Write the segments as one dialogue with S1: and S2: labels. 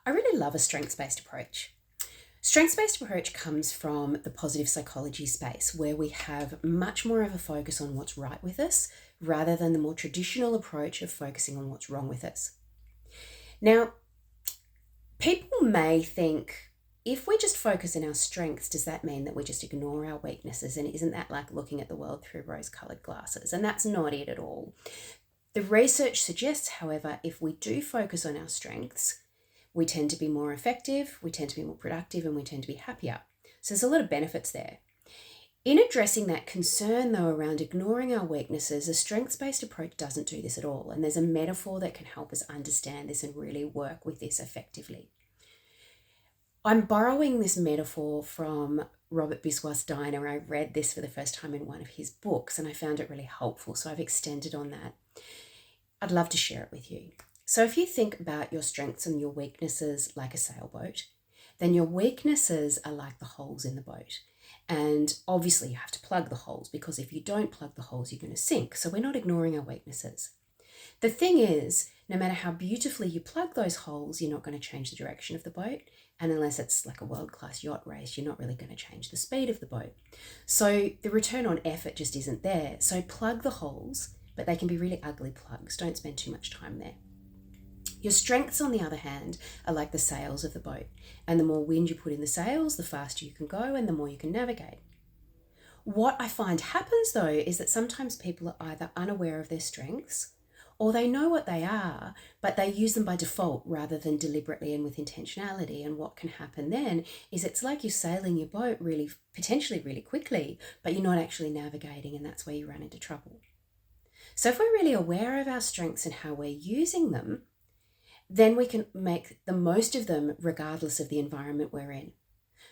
S1: I really love a strengths-based approach. Strengths-based approach comes from the positive psychology space where we have much more of a focus on what's right with us rather than the more traditional approach of focusing on what's wrong with us. Now, people may think, if we just focus on our strengths, does that mean that we just ignore our weaknesses? And isn't that like looking at the world through rose-colored glasses? And that's not it at all. The research suggests, however, if we do focus on our strengths, we tend to be more effective, we tend to be more productive, and we tend to be happier. So there's a lot of benefits there. In addressing that concern, though, around ignoring our weaknesses, a strengths-based approach doesn't do this at all. And there's a metaphor that can help us understand this and really work with this effectively. I'm borrowing this metaphor from Robert Biswas Diner. I read this for the first time in one of his books and I found it really helpful, so I've extended on that. I'd love to share it with you. So if you think about your strengths and your weaknesses like a sailboat, then your weaknesses are like the holes in the boat. And obviously you have to plug the holes, because if you don't plug the holes, you're going to sink. So we're not ignoring our weaknesses. The thing is, no matter how beautifully you plug those holes, you're not going to change the direction of the boat. And unless it's like a world-class yacht race, you're not really going to change the speed of the boat. So the return on effort just isn't there. So plug the holes, but they can be really ugly plugs. Don't spend too much time there. Your strengths, on the other hand, are like the sails of the boat. And the more wind you put in the sails, the faster you can go and the more you can navigate. What I find happens, though, is that sometimes people are either unaware of their strengths, or they know what they are, but they use them by default rather than deliberately and with intentionality. And what can happen then is it's like you're sailing your boat potentially really quickly, but you're not actually navigating, and that's where you run into trouble. So if we're really aware of our strengths and how we're using them, then we can make the most of them regardless of the environment we're in.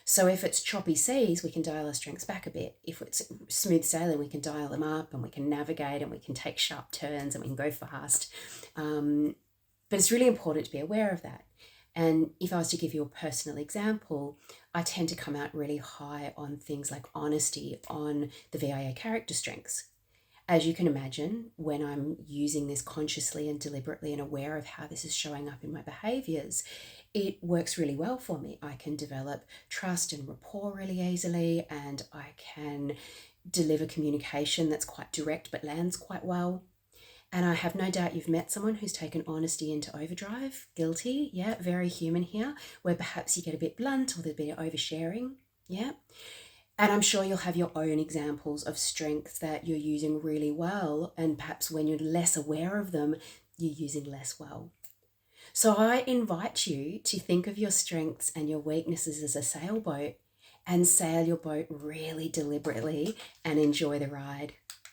S1: So if it's choppy seas, we can dial our strengths back a bit. If it's smooth sailing, we can dial them up and we can navigate and we can take sharp turns and we can go fast. But it's really important to be aware of that. And if I was to give you a personal example, I tend to come out really high on things like honesty, on the VIA character strengths. As you can imagine, when I'm using this consciously and deliberately and aware of how this is showing up in my behaviors, it works really well for me. I can develop trust and rapport really easily, and I can deliver communication that's quite direct but lands quite well. And I have no doubt you've met someone who's taken honesty into overdrive. Guilty, yeah, very human here, where perhaps you get a bit blunt or there's a bit of oversharing, yeah. And I'm sure you'll have your own examples of strengths that you're using really well, and perhaps when you're less aware of them, you're using less well. So I invite you to think of your strengths and your weaknesses as a sailboat and sail your boat really deliberately and enjoy the ride.